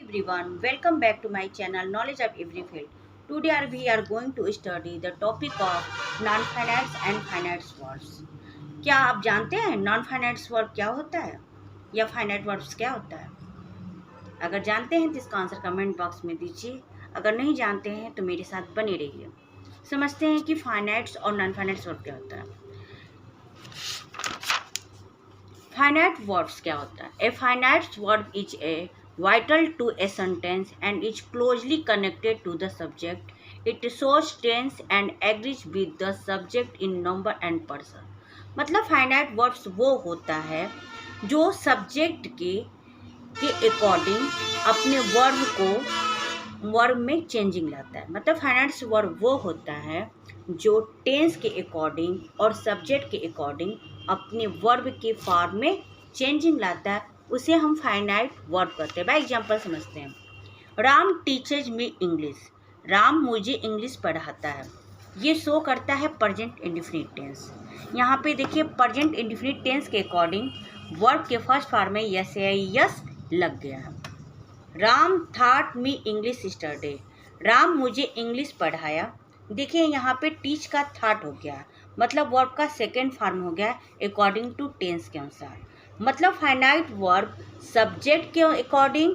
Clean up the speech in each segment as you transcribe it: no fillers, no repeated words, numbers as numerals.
everyone, welcome back to my channel Knowledge of Every Field. Today we are going to study the topic of non-finite and finite words. क्या आप जानते हैं non finite verb क्या होता है या finite verbs क्या होता है? अगर जानते हैं तो इसका आंसर कमेंट बॉक्स में दीजिए। अगर नहीं जानते हैं तो मेरे साथ बने रहिए। समझते हैं कि फाइनाइट्स और नॉन फाइनाइट वर्ब क्या होता है। फाइनाइट वर्ब्स क्या होता है? A finite verb is a vital to a sentence and is closely connected to the subject. It shows tense and agrees with the subject in number and person. मतलब finite verbs वो होता है जो subject के according अपने verb में changing लाता है। मतलब फाइनाइट वर्ब वो होता है जो टेंस के अकॉर्डिंग और सब्जेक्ट के अकॉर्डिंग अपने वर्ब के फॉर्म में चेंजिंग लाता है, उसे हम फाइनाइट वर्ब कहते हैं। बाय एग्जाम्पल समझते हैं। राम टीचर्स मी इंग्लिश। राम मुझे इंग्लिश पढ़ाता है। ये शो करता है प्रेजेंट इंडेफिनिट टेंस। यहाँ पे देखिए प्रेजेंट इंडेफिनिट टेंस के अकॉर्डिंग वर्ब के फर्स्ट फॉर्म में यस या यस लग गया है। राम थॉट मी इंग्लिश यस्टरडे। राम मुझे इंग्लिश पढ़ाया। देखिए यहाँ पे टीच का थॉट हो गया, मतलब वर्ब का सेकेंड फॉर्म हो गया अकॉर्डिंग टू टेंस के अनुसार। मतलब फाइनाइट वर्ब सब्जेक्ट के अकॉर्डिंग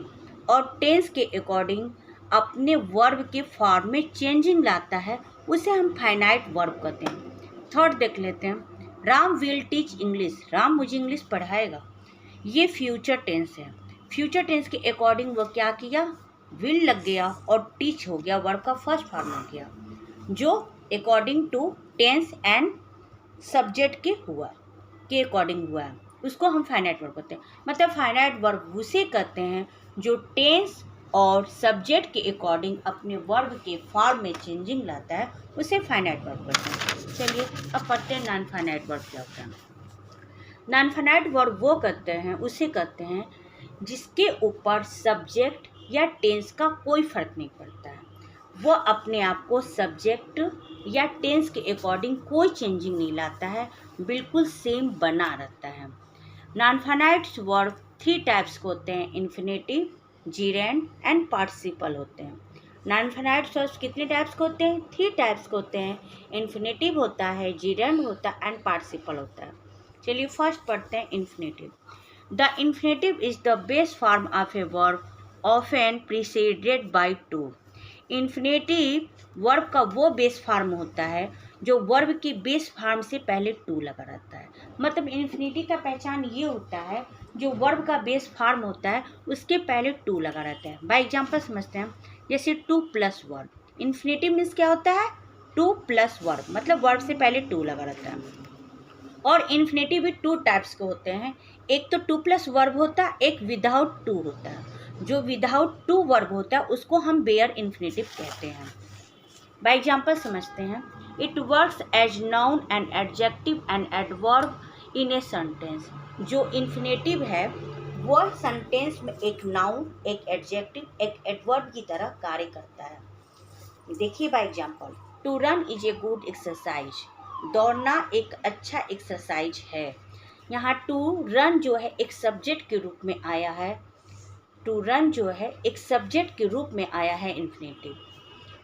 और टेंस के अकॉर्डिंग अपने वर्ब के फॉर्म में चेंजिंग लाता है, उसे हम फाइनाइट वर्ब कहते हैं। थर्ड देख लेते हैं। Ram will teach English. Ram मुझे इंग्लिश पढ़ाएगा। ये फ्यूचर टेंस है। फ्यूचर टेंस के अकॉर्डिंग वो क्या किया, विल लग गया और टीच हो गया, वर्ब का फर्स्ट फॉर्म हो गया, जो according to tense and subject के अकॉर्डिंग हुआ है, उसको हम फाइनाइट वर्ब कहते हैं। मतलब फाइनाइट वर्ब उसे कहते हैं जो टेंस और सब्जेक्ट के अकॉर्डिंग अपने वर्ब के फॉर्म में चेंजिंग लाता है, उसे फाइनाइट वर्ब कहते हैं। चलिए अब पढ़ते हैं नॉन फाइनाइट वर्ब क्या होता है। नॉन फाइनाइट वर्ब वो उसे कहते हैं जिसके ऊपर सब्जेक्ट या टेंस का कोई फर्क नहीं पड़ता है। वो अपने आप को सब्जेक्ट या टेंस के अकॉर्डिंग कोई चेंजिंग नहीं लाता है, बिल्कुल सेम बना रहता है। नॉन फाइनाइट वर्ब 3 टाइप्स के होते हैं, इन्फिनेटिव, जीरेंड एंड पार्टिसिपल होते हैं। नॉन फाइनाइट वर्ब्स कितने टाइप्स के होते हैं? 3 टाइप्स के होते हैं। इन्फिनेटिव होता है, जीरेंड होता है एंड पार्टिसिपल होता है। चलिए फर्स्ट पढ़ते हैं infinitive. The infinitive is the base form of a verb often preceded by two. Infinitive verb का वो बेस फॉर्म होता है जो वर्ब की बेस फॉर्म से पहले टू लगा रहता है। मतलब इन्फिनेटिव का पहचान ये होता है जो वर्ब का बेस फॉर्म होता है उसके पहले टू लगा रहता है। बाय एग्जाम्पल समझते हैं, जैसे two plus verb. Infinitive means क्या होता है? टू प्लस वर्ब, मतलब वर्ब से पहले टू लगा रहता है। और इन्फिनेटिव भी 2 टाइप्स के होते हैं। एक तो 2 प्लस वर्ब होता है, एक विदाउट 2 होता है। जो विदाउट 2 वर्ब होता है उसको हम बेयर इन्फिनेटिव कहते हैं। बाय एग्जाम्पल समझते हैं। It works as noun and adjective and adverb in a sentence. जो इन्फिनेटिव है वो सेंटेंस में एक नाउन, एक एडजेक्टिव, एक एडवर्ब की तरह कार्य करता है। देखिए by example, to run is a good exercise. दौड़ना एक अच्छा एक्सरसाइज है। यहाँ टू रन जो है एक सब्जेक्ट के रूप में आया है। टू रन जो है एक सब्जेक्ट के रूप में आया है infinitive.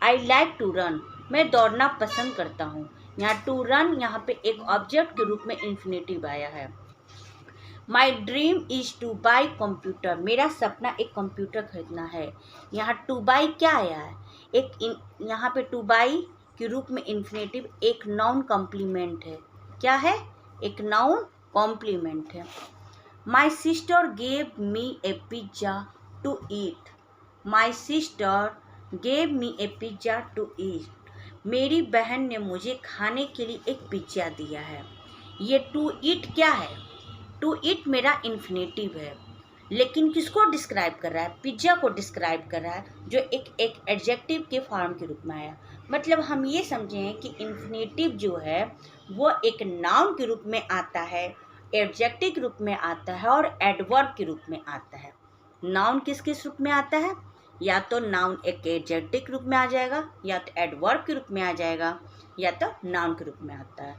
I like to run, मैं दौड़ना पसंद करता हूँ। यहाँ टू रन यहाँ पे एक ऑब्जेक्ट के रूप में इन्फिनेटिव आया है। My dream is two by computer, मेरा सपना एक कंप्यूटर खरीदना है। यहाँ टू बाई क्या आया है? यहाँ पे टू बाई के रूप में इन्फिनेटिव एक नाउन कॉम्प्लीमेंट है। क्या है? एक नाउन कॉम्प्लीमेंट है। My sister gave me a pizza to eat. My sister gave me a pizza to eat, मेरी बहन ने मुझे खाने के लिए एक पिज्जा दिया है। ये टू ईट क्या है? टू ईट मेरा इन्फिनेटिव है, लेकिन किसको डिस्क्राइब कर रहा है? पिज्जा को डिस्क्राइब कर रहा है, जो एक एडजेक्टिव के फॉर्म के रूप में आया। मतलब हम ये समझें कि इन्फिनेटिव जो है वो एक नाउन के रूप में आता है, एडजेक्टिव के रूप में आता है और एडवर्ब के रूप में आता है। नाउन किस रूप में आता है? या तो नाउन एक एडजेक्टिव के रूप में आ जाएगा, या तो एडवर्ब के रूप में आ जाएगा, या तो नाउन के रूप में आता है।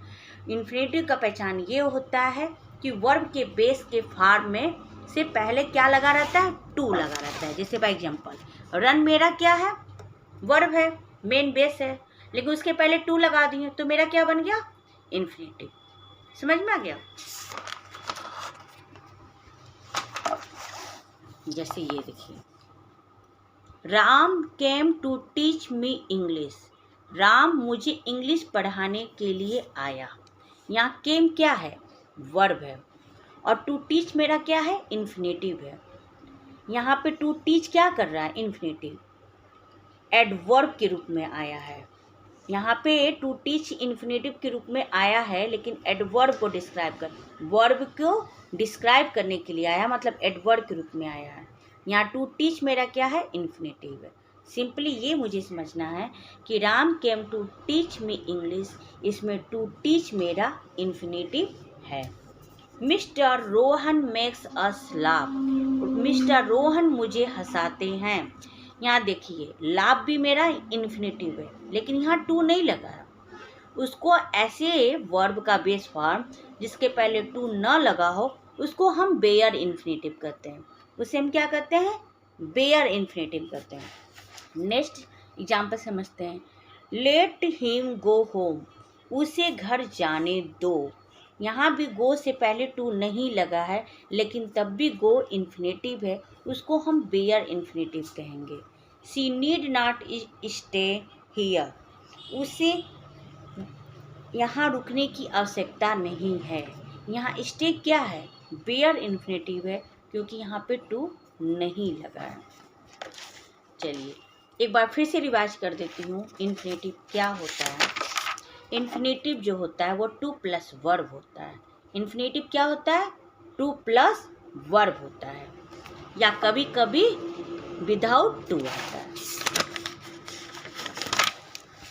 इन्फिनेटिव का पहचान ये होता है कि वर्ब के बेस के फॉर्म में से पहले क्या लगा रहता है, टू लगा रहता है। जैसे बाय एग्जाम्पल, रन मेरा क्या है, वर्ब है, मेन बेस है, लेकिन उसके पहले टू लगा दिए तो मेरा क्या बन गया, इन्फिनेटिव। समझ में आ गया। जैसे ये देखिए, Ram came to teach me English, Ram मुझे इंग्लिश पढ़ाने के लिए आया। यहाँ केम क्या है, वर्ब है, और टू टीच मेरा क्या है, इन्फिनेटिव है। यहाँ पे टू टीच क्या कर रहा है, इन्फिनेटिव, एडवर्ब के रूप में आया है। यहाँ पे टू टीच इन्फिनेटिव के रूप में आया है, लेकिन एडवर्ब को डिस्क्राइब कर, वर्ब को डिस्क्राइब करने के लिए आया, मतलब एडवर्ब के रूप में आया है। यहाँ टू टीच मेरा क्या है, इन्फिनेटिव है। सिंपली ये मुझे समझना है कि Ram came to teach me English, इसमें टू टीच मेरा इन्फिनेटिव है। Mister Rohan makes us laugh, mister Rohan मुझे हंसाते हैं। यहाँ देखिए, लाभ भी मेरा इन्फिनेटिव है, लेकिन यहाँ टू नहीं लगा है। उसको ऐसे वर्ब का बेस फॉर्म जिसके पहले टू न लगा हो, उसको हम बेयर इन्फिनेटिव कहते हैं। उसे हम क्या कहते हैं, बेयर इन्फिनेटिव कहते हैं। नेक्स्ट एग्जाम्पल समझते हैं। लेट हिम गो होम, उसे घर जाने दो। यहाँ भी गो से पहले टू नहीं लगा है, लेकिन तब भी गो इन्फिनेटिव है, उसको हम बेयर इन्फिनेटिव कहेंगे। She need not stay here, उसे यहाँ रुकने की आवश्यकता नहीं है। यहाँ स्टे क्या है, बेयर इन्फिनेटिव है, क्योंकि यहाँ पे टू नहीं लगा है। चलिए एक बार फिर से रिवाइज कर देती हूँ, इन्फिनेटिव क्या होता है। इन्फिनेटिव जो होता है वो टू प्लस वर्ब होता है। इन्फिनेटिव क्या होता है, टू प्लस वर्ब होता है, या कभी कभी विदाउट टू आता है।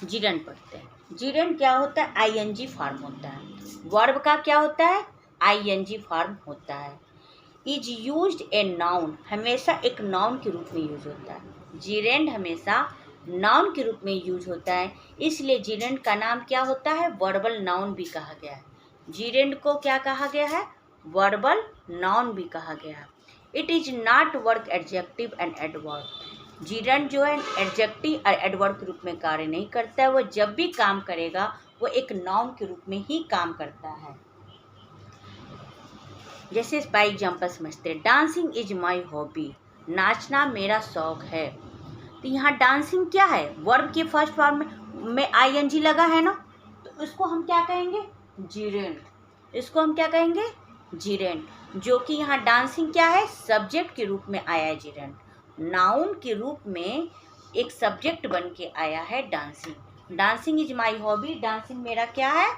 जीरंड पढ़ते हैं। जीरंड क्या होता है, आईएनजी फॉर्म होता है। वर्ब का क्या होता है, आईएनजी फॉर्म होता है। इज यूज्ड ए नाउन, हमेशा एक नाउन के रूप में यूज होता है। जीरेंड हमेशा नाउन के रूप में यूज होता है, इसलिए जीरेंड का नाम क्या होता है, वर्बल नाउन भी कहा गया है। जीरेंड को क्या कहा गया है, वर्बल नाउन भी कहा गया है। It is not work adjective and adverb, जीरेंड जो है एडजेक्टिव और एडवर्ब के रूप में कार्य नहीं करता है। वो जब भी काम करेगा वो एक नाउन के रूप में ही काम करता है। जैसे बाय एग्जाम्पल समझते हैं। डांसिंग इज माई हॉबी, नाचना मेरा शौक है। तो यहाँ डांसिंग क्या है, वर्ब के फर्स्ट फॉर्म में आईएनजी लगा है ना, तो उसको हम क्या कहेंगे, जीरेंड। इसको हम क्या कहेंगे, जीरेंड। जो कि यहाँ डांसिंग क्या है, सब्जेक्ट के रूप में आया है जीरेंड। नाउन के रूप में एक सब्जेक्ट बन के आया है dancing. Dancing is my hobby, dancing मेरा क्या है,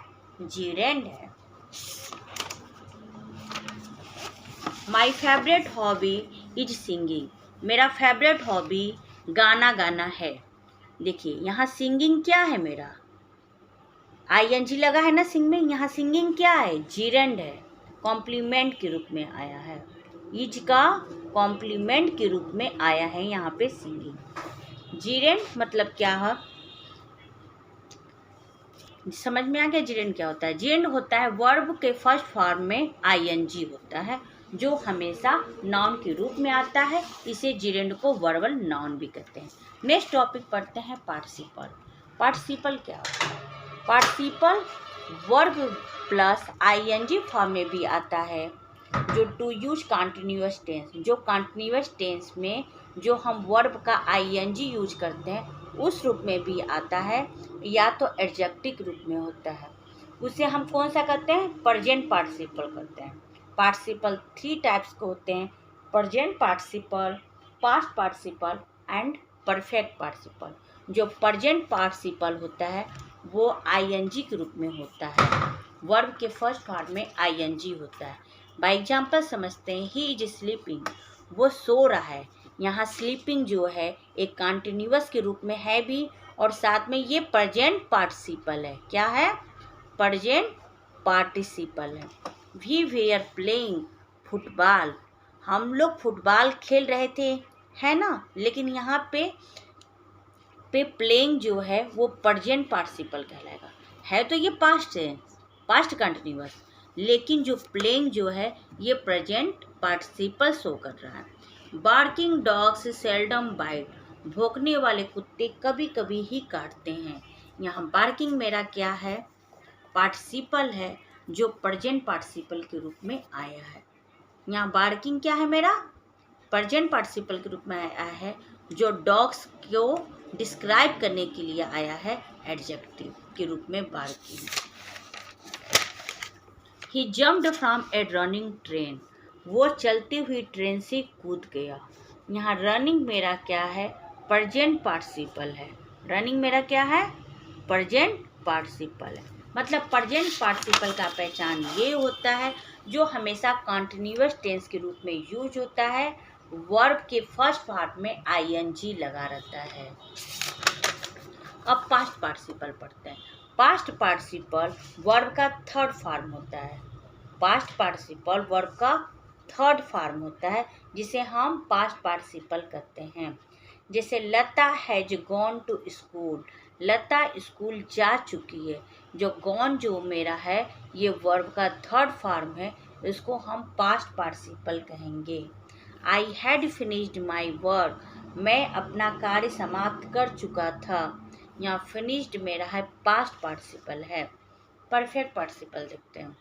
जीरेंड है। My favourite hobby is singing, मेरा फेवरेट हॉबी गाना गाना है। देखिए यहाँ सिंगिंग क्या है, मेरा आईएनजी लगा है ना सिंग में, यहाँ सिंगिंग क्या है, जीरेंड है, कॉम्प्लीमेंट के रूप में आया है। इज का कॉम्प्लीमेंट के रूप में आया है यहाँ पे सिंगिंग। जीरेंड मतलब क्या है, समझ में आ गया। जीरेंड क्या होता है, जीरेंड होता है वर्ब के फर्स्ट फॉर्म में आईएनजी होता है, जो हमेशा नाउन के रूप में आता है। इसे जीरेंड को वर्बल नाउन भी कहते हैं। नेक्स्ट टॉपिक पढ़ते हैं, पार्टिसिपल। पार्टिसिपल क्या होता है, participle verb plus I N G form में भी आता है, जो टू यूज कॉन्टिन्यूअस टेंस, जो कॉन्टिन्यूअस टेंस में जो हम वर्ब का आईएनजी यूज करते हैं उस रूप में भी आता है, या तो एडजेक्टिव के रूप में होता है। उसे हम कौन सा कहते हैं, प्रेजेंट पार्टिसिपल कहते हैं। पार्टिसिपल 3 टाइप्स के होते हैं, present participle, past participle and perfect participle. जो प्रेजेंट पार्टिसिपल होता है वो आईएनजी के रूप में होता है, वर्ब के फर्स्ट फॉर्म में आईएनजी होता है। बाय एग्जाम्पल समझते हैं। ही इज स्लीपिंग, वो सो रहा है। यहाँ स्लीपिंग जो है एक कॉन्टिन्यूअस के रूप में है भी, और साथ में ये प्रेजेंट पार्टिसिपल है। क्या है, प्रेजेंट पार्टिसिपल है। वी वेयर प्लेइंग फुटबॉल, हम लोग फुटबॉल खेल रहे थे, है ना। लेकिन यहाँ पे प्लेइंग जो है वो प्रेजेंट पार्टिसिपल कहलाएगा। है तो ये पास्ट है, पास्ट कंटिन्यूअस, लेकिन जो प्लेइंग जो है ये प्रेजेंट पार्टिसिपल शो कर रहा है। बार्किंग डॉग्स सेल्डम बाइट, भौंकने वाले कुत्ते कभी कभी ही काटते हैं। यहाँ बार्किंग मेरा क्या है, पार्टिसिपल है जो प्रेजेंट पार्टिसिपल के रूप में आया है। यहाँ बार्किंग क्या है मेरा, प्रेजेंट पार्टिसिपल के रूप में आया है, जो डॉग्स को डिस्क्राइब करने के लिए आया है एडजेक्टिव के रूप में barking. He jumped from A running train, वो चलती हुई ट्रेन से कूद गया। यहाँ रनिंग मेरा क्या है, प्रेजेंट पार्टिसिपल है। रनिंग मेरा क्या है, प्रेजेंट पार्टिसिपल है। मतलब प्रेजेंट पार्टिसिपल का पहचान ये होता है जो हमेशा कॉन्टिन्यूअस टेंस के रूप में यूज होता है, वर्ब के फर्स्ट पार्ट में आईएनजी लगा रहता है। अब पास्ट पार्टिसिपल पढ़ते हैं। पास्ट पार्टिसिपल वर्ब का थर्ड फॉर्म होता है। पास्ट पार्टिसिपल वर्ब का थर्ड फॉर्म होता है जिसे हम पास्ट पार्टिसिपल कहते हैं। जैसे Lata has gone to school, Lata school जा चुकी है। जो गॉन जो मेरा है ये वर्ब का थर्ड फॉर्म है, इसको हम पास्ट पार्टिसिपल कहेंगे। I had finished my work, मैं अपना कार्य समाप्त कर चुका था। यहाँ फिनिश्ड मेरा है पास्ट पार्टिसिपल है। परफेक्ट पार्टिसिपल देखते हैं।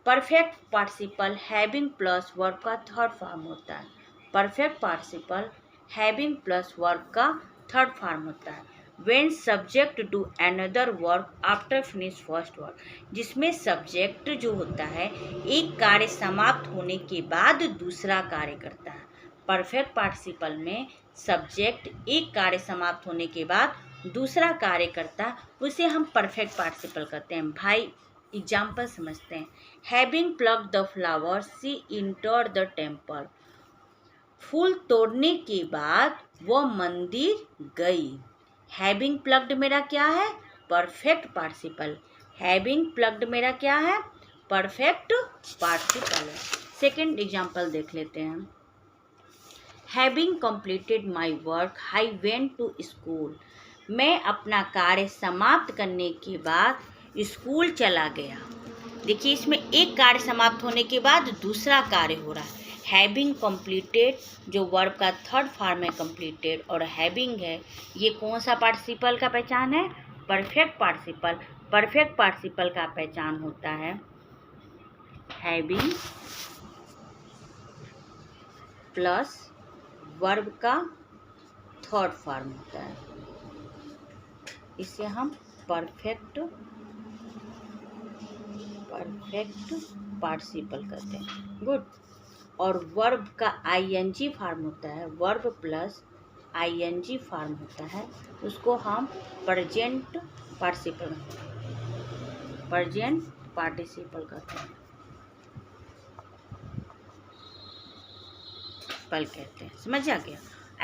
Perfect participle having plus verb का थर्ड फॉर्म होता है। Perfect participle having plus verb का थर्ड फॉर्म होता है। When subject do another work after finish first work, जिसमें सब्जेक्ट जो होता है एक कार्य समाप्त होने के बाद दूसरा कार्य करता है। परफेक्ट पार्टिसिपल में सब्जेक्ट एक कार्य समाप्त होने के बाद दूसरा कार्य करता है, उसे हम परफेक्ट पार्टिसिपल कहते हैं। भाई एग्जाम्पल समझते हैं। Having plucked the flower she entered the temple, फूल तोड़ने के बाद वो मंदिर गई। हैविंग प्लग्ड मेरा क्या है, परफेक्ट पार्टिसिपल। हैविंग प्लग्ड मेरा क्या है, परफेक्ट पार्टिसिपल है। सेकेंड एग्जाम्पल देख लेते हैं। Having completed my work I went to school, मैं अपना कार्य समाप्त करने के बाद स्कूल चला गया। देखिए इसमें एक कार्य समाप्त होने के बाद दूसरा कार्य हो रहा है। हैविंग कंप्लीटेड जो वर्ब का थर्ड फॉर्म है कंप्लीटेड, और हैविंग है ये कौन सा पार्टिसिपल का पहचान है, परफेक्ट पार्टिसिपल। परफेक्ट पार्टिसिपल का पहचान होता है हैविंग प्लस वर्ब का थर्ड फॉर्म होता है, इसे हम परफेक्ट पार्टिसिपल कहते हैं। गुड। और वर्ब का आईएनजी फॉर्म होता है, वर्ब प्लस आईएनजी फॉर्म होता है, उसको हम प्रेजेंट पार्टिसिपल कहते हैं, पल कहते हैं। समझ आ गया।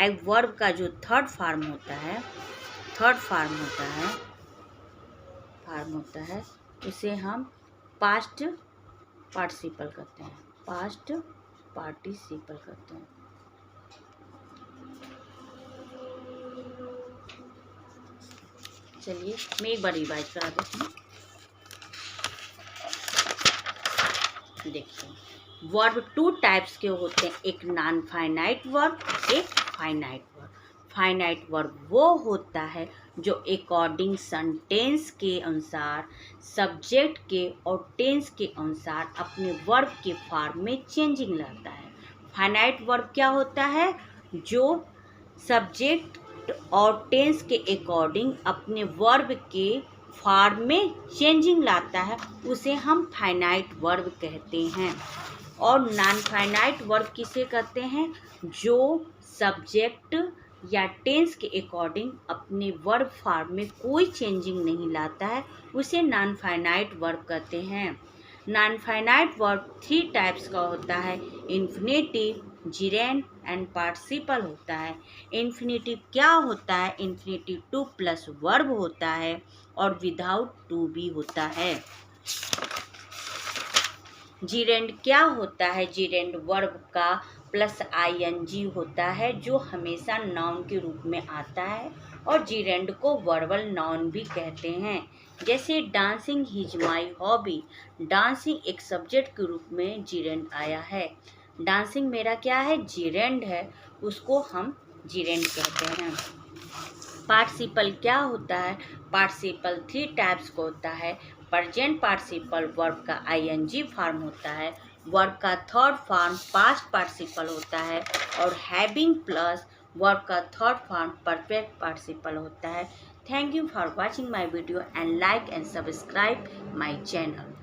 एक वर्ब का जो थर्ड फॉर्म होता है उसे हम पास्ट पार्टिसिपल कहते हैं, पास्ट पार्टिसिपल कहते हैं। चलिए मैं एक बार रिवाइज करा देती हूँ। देखिए वर्ब टू टाइप्स के होते हैं, एक नॉन फाइनाइट वर्ब, एक फाइनाइट वर्ब। फाइनाइट वर्ब वो होता है जो अकॉर्डिंग सेंटेंस के अनुसार सब्जेक्ट के और टेंस के अनुसार अपने वर्ब के फॉर्म में चेंजिंग लाता है। फाइनाइट वर्ब क्या होता है, जो सब्जेक्ट और टेंस के अकॉर्डिंग अपने वर्ब के फॉर्म में चेंजिंग लाता है, उसे हम फाइनाइट वर्ब कहते हैं। और नॉन फाइनाइट वर्ब किसे कहते हैं, जो सब्जेक्ट या टेंस के अकॉर्डिंग अपने वर्ब फॉर्म में कोई चेंजिंग नहीं लाता है, उसे नॉन फाइनाइट वर्ब कहते हैं। Non finite verb three types का होता है, इन्फिनेटिव, जिरेंड एंड पार्टिसिपल होता है। इन्फिनेटिव क्या होता है, इन्फिनेटिव टू प्लस वर्ब होता है और विदाउट टू भी होता है। जिरेंड क्या होता है, जिरेंड वर्ब का प्लस आईएनजी होता है जो हमेशा नाउन के रूप में आता है, और जिरेंड को वर्बल नाउन भी कहते हैं। जैसे dancing is my hobby, dancing एक सब्जेक्ट के रूप में जिरेंड आया है। डांसिंग मेरा क्या है, जीरेंड है, उसको हम जीरेंड कहते हैं। पार्टिसिपल क्या होता है, पार्टिसिपल 3 टाइप्स का होता है। प्रेजेंट पार्टिसिपल वर्ब का आईएनजी फॉर्म होता है, वर्ब का थर्ड फॉर्म पास्ट पार्टिसिपल होता है, और हैविंग प्लस वर्ब का थर्ड फॉर्म परफेक्ट पार्टिसिपल होता है। Thank you for watching my video and like and subscribe my channel.